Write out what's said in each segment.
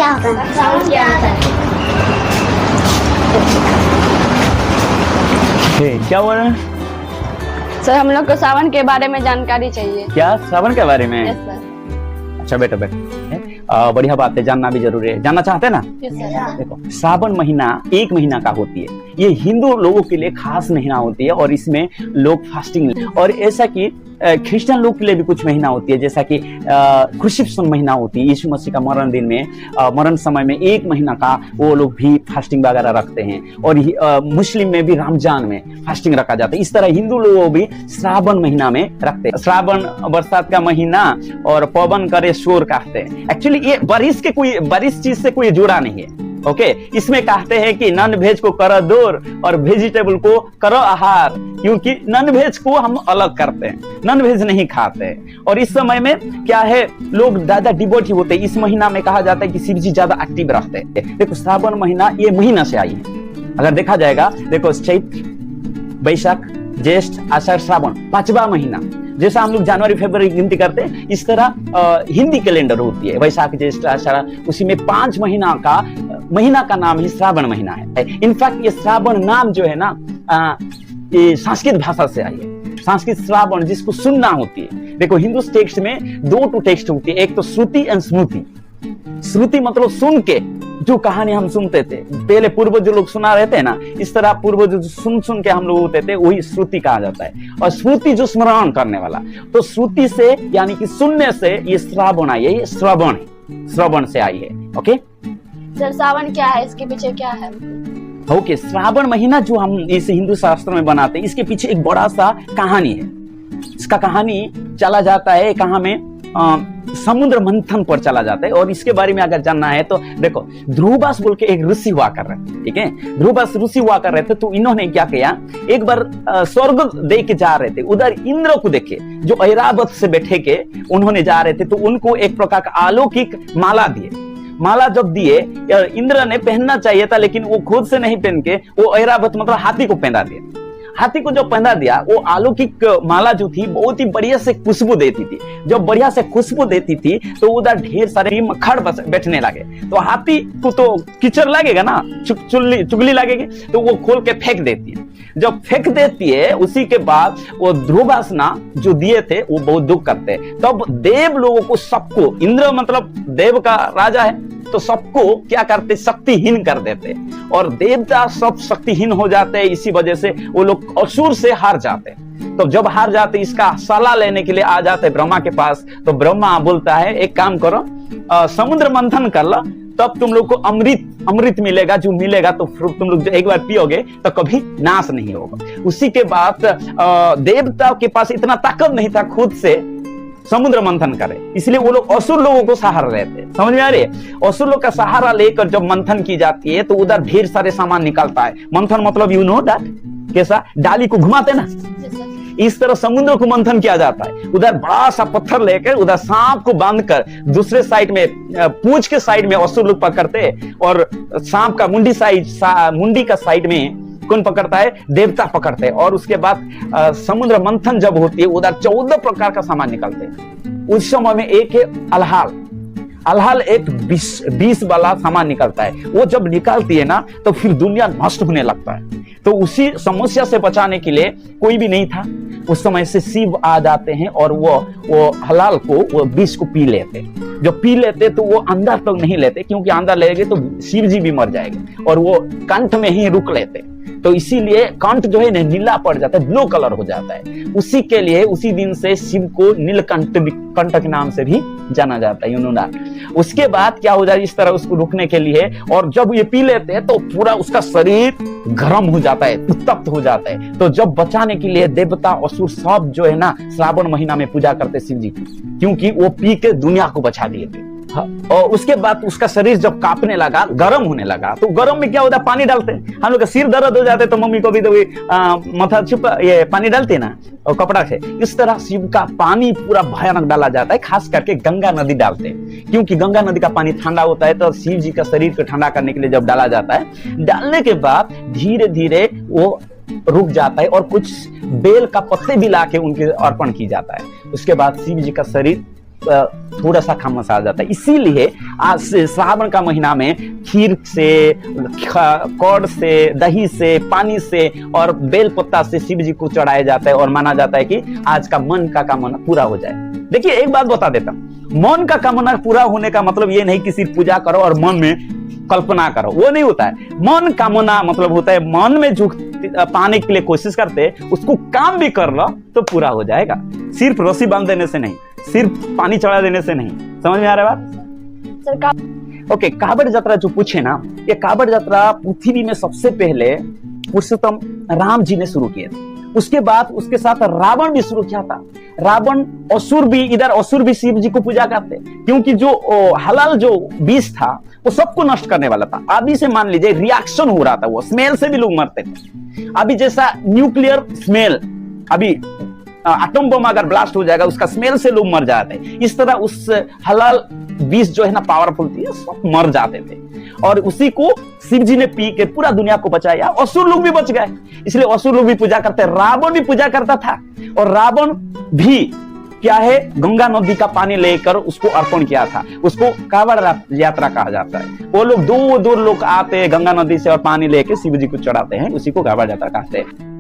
क्या होता है? सावन क्या होता है? क्या बोल रहे हैं? सर हम लोग को सावन के बारे में जानकारी चाहिए। क्या सावन के बारे में? Yes sir. अच्छा बेटा बढ़िया बात है, जानना भी जरूरी है। जानना चाहते हैं ना? Yes sir. देखो श्रावण महीना 1 महीना का होती है। ये हिंदू लोगों के लिए खास महीना होती है और इसमें लोग फास्टिंग, और ऐसा कि क्रिश्चियन लोग के लिए भी कुछ महीना होती है, जैसा कि क्रूसिफिक्शन महीना होती है। यीशु मसीह का मरण दिन में मरण समय में 1 महीना का वो लोग भी फास्टिंग वगैरह रखते हैं। और मुस्लिम में भी रमजान में फास्टिंग रखा जाता है। इस तरह हिंदू लोग भी श्रावण महीना में रखते हैं। श्रावण बरसात का महीना और पवन करे शोर कहते हैं। एक्चुअली ये बारिश चीज से कोई जुड़ा नहीं है। ओके इसमें कहते हैं कि नॉन वेज को करो दूर और वेजिटेबल को करो आहार, क्योंकि नॉन वेज को हम अलग करते हैं, नॉन वेज नहीं खाते हैं। और इस समय में क्या है, लोग ज्यादा डिवोटी होते हैं। इस महीना में कहा जाता है कि शिव जी ज्यादा एक्टिव रहते हैं। देखो श्रावण महीना ये महीना से आई है। अगर देखा जाएगा, देखो चैत्र, बैसाख, ज्येष्ठ, आषाढ़, श्रावण 5वां महीना। जैसा हम लोग जनवरी फरवरी गिनती करते हैं, इस तरह हिंदी कैलेंडर होती है। वैशाख, ज्येष्ठ, आषाढ़, उसी में 5 महीना का नाम ही श्रावण महीना है। इनफैक्ट ये श्रावण नाम जो है ना, ये संस्कृत भाषा से आई है। संस्कृत श्रावण जिसको सुनना होती है। देखो हिंदू टेक्स्ट में 2 टेक्स्ट होती है, एक तो श्रुति एंड स्मृति। श्रुति मतलब सुन के जो कहानी हम सुनते थे पहले, पूर्वज जो लोग सुना रहते हैं ना, इस तरह पूर्वज जो सुन के हम लोग होते थे, वही श्रुति कहा जाता है। और श्रुति जो स्मरण करने वाला, तो श्रुति से यानी कि सुनने से ये श्रावण आई है। ये श्रवण से आई है। ओके सर सावन क्या है, इसके पीछे क्या है? ओके श्रावण महीना जो हम इस हिंदू शास्त्र में बनाते हैं, इसके पीछे एक बड़ा सा कहानी है। इसका कहानी चला जाता है कहाँ में, समुद्र मंथन पर चला जाता है। और इसके बारे में अगर जानना है तो देखो, ध्रुवदास बोल के एक ऋषि हुआ कर रहे थे। ठीक है, ध्रुवदास ऋषि हुआ कर रहे थे, तो इन्होंने क्या किया, एक बार स्वर्ग देख के जा रहे थे, उधर इंद्र को देखे जो ऐरावत से बैठे के उन्होंने जा रहे थे, तो उनको एक प्रकार का अलौकिक माला दिए। माला जब दिए, इंद्र ने पहनना चाहिए था, लेकिन वो खुद से नहीं पहन के वो ऐरावत मतलब हाथी को पहना दिया। हाथी को जो पहना दिया, वो अलौकिक माला जो थी बहुत ही बढ़िया से खुशबू देती थी। जब बढ़िया से खुशबू देती थी तो उधर ढेर सारे मक्खड़ बैठने लगे। तो हाथी को तो कीचड़ लगेगा ना, चुगली लगेगी, तो वो खोल के फेंक देती है। जब फेंक देती है, उसी के बाद वो ध्रुवासना जो दिए थे वो बहुत दुख करते हैं। तब देव लोगों को सबको, इंद्र मतलब देव का राजा है, तो सबको क्या करते, शक्तिहीन कर देते। और देवता सब शक्तिहीन हो जाते हैं। इसी वजह से वो लोग असुर से हार जाते हैं। तो जब हार जाते, इसका सलाह लेने के लिए आ जाते ब्रह्मा के पास। तो ब्रह्मा बोलता है एक काम करो, समुद्र मंथन कर लो, तब तुम लोग को अमृत मिलेगा। जो मिलेगा तो तुम लोग एक बार पियोगे तो कभी नाश नहीं होगा। उसी के बाद देवता के पास इतना ताकत नहीं था खुद से समुद्र मंथन करे, इसलिए वो लोग असुर लोगों को सहारा लेते हैं। समझ में आ रही है? असुर लोग का सहारा लेकर जब मंथन की जाती है, तो उधर ढेर सारे सामान निकलता है। मंथन मतलब यू नो दैट, कैसा डाली को घुमाते ना, इस तरह समुद्र को मंथन किया जाता है। उधर बड़ा सा पत्थर लेकर उधर सांप को बांधकर दूसरे साइड में, पूंछ के साइड में असुर लोग पकड़ते, और सांप का मुंडी का साइड में कौन पकड़ता है, देवता पकड़ते हैं। और उसके बाद समुद्र मंथन जब होती है, उधर 14 प्रकार का सामान निकलते हैं। उस समय में एक है अल्हाल एक 20 वाला सामान निकलता है। वो जब निकालती है ना, तो फिर दुनिया नष्ट होने लगता है। तो उसी समस्या से बचाने के लिए कोई भी नहीं था उस समय से, शिव आ जाते हैं और वो हलाल को, वो विष को पी लेते। जब पी लेते तो वो अंदर तक नहीं लेते, क्योंकि अंदर लेंगे तो शिव जी भी मर जाएंगे, और वो कंठ में ही रुक लेते। तो इसीलिए कंठ जो है नीला पड़ जाता है, ब्लू कलर हो जाता है। उसी के लिए उसी दिन से शिव को नीलकंठ के नाम से भी जाना जाता है, यू नो दैट। उसके बाद क्या हो जाए, इस तरह उसको रुकने के लिए, और जब ये पी लेते हैं तो पूरा उसका शरीर गर्म हो जाता है, उत्तप्त हो जाता है। तो जब बचाने के लिए देवता असुर सब जो है ना, श्रावण महीना में पूजा करते शिव जी की, क्योंकि वो पी के दुनिया को बचा दिए थे। और उसके बाद उसका शरीर जब कांपने लगा, गर्म होने लगा, तो गर्म में क्या होता है, पानी डालते हैं। हम लोग का सिर दर्द हो जाते तो मम्मी को भी तो माथा छुप ये पानी डालते ना, और कपड़ा से। इस तरह शिव का पानी पूरा भयानक डाला जाता है, खास करके गंगा नदी डालते हैं, क्योंकि गंगा नदी का पानी ठंडा होता है। तो शिव जी का शरीर को ठंडा करने के लिए जब डाला जाता है, डालने के बाद धीरे धीरे वो रुक जाता है, और कुछ बेल का पत्ते भी लाके उनके अर्पण की जाता है। उसके बाद शिव जी का शरीर थोड़ा सा खामोश आ जाता है। इसीलिए आज से श्रावण का महीना में खीर से, कौड़ से, दही से, पानी से और बेल पत्ता से शिव जी को चढ़ाया जाता है और माना जाता है कि आज का मन का कामना पूरा हो जाए। देखिए एक बात बता देता हूं, मन का कामना पूरा होने का मतलब ये नहीं कि सिर्फ पूजा करो और मन में कल्पना करो, वो नहीं होता है। मन कामना मतलब होता है मन में जो पाने के लिए कोशिश करते उसको काम भी कर लो तो पूरा हो जाएगा। सिर्फ रस्सी बांध देने से नहीं, सिर्फ पानी चढ़ा देने से नहीं। समझ में आ रहा है बात? सर ओके, कावड़ यात्रा जो पूछे ना, ये कावड़ यात्रा पृथ्वी में सबसे पहले पुरुषोत्तम राम जी ने शुरू किया था। उसके बाद उसके साथ रावण भी शुरू किया था। रावण असुर भी, इधर असुर भी शिव जी को पूजा करते क्योंकि जो हलाल जो बीज था वो सबको नष्ट करने वाला था। अभी से मान लीजिए रिएक्शन हो रहा था, वो स्मेल से भी लोग मरते थे। अभी जैसा न्यूक्लियर स्मेल, अभी एटम बम अगर ब्लास्ट हो जाएगा उसका स्मेल से लोग मर जाते हैं, इस तरह उस हलाल बीज जो है ना पावरफुल थी, सब मर जाते थे। और उसी को शिव जी ने पी के पूरा दुनिया को बचाया। असुर लोग भी बच गए, इसलिए असुर लोग भी पूजा करते। रावण भी पूजा करता था और रावण भी क्या है, गंगा नदी का पानी लेकर उसको अर्पण किया था। उसको कावड़ यात्रा कहा जाता है। वो लोग दूर दूर लोग आते हैं गंगा नदी से और पानी लेके शिव जी को चढ़ाते हैं, उसी को कावड़ यात्रा कहते हैं।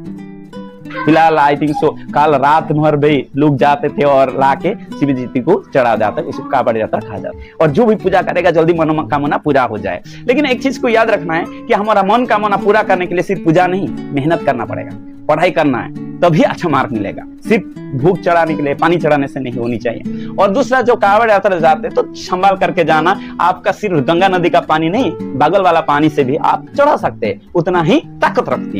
फिलहाल आई थिंक सो कल रात भर भी लोग जाते थे और लाके शिव जी को चढ़ा जाता है, उसको कावड़ यात्रा कहा जाता है। और जो भी पूजा करेगा जल्दी मनोकामना पूरा हो जाए। लेकिन एक चीज को याद रखना है कि हमारा मन कामना पूरा करने के लिए सिर्फ पूजा नहीं, मेहनत करना पड़ेगा, पढ़ाई करना है, तभी अच्छा मार्क मिलेगा। सिर्फ भूख चढ़ाने के लिए, पानी चढ़ाने से नहीं होनी चाहिए। और दूसरा, जो कावड़ यात्रा जाते तो संभाल करके जाना। आपका सिर्फ गंगा नदी का पानी नहीं, बगल वाला पानी से भी आप चढ़ा सकते हैं, उतना ही ताकत रखती है।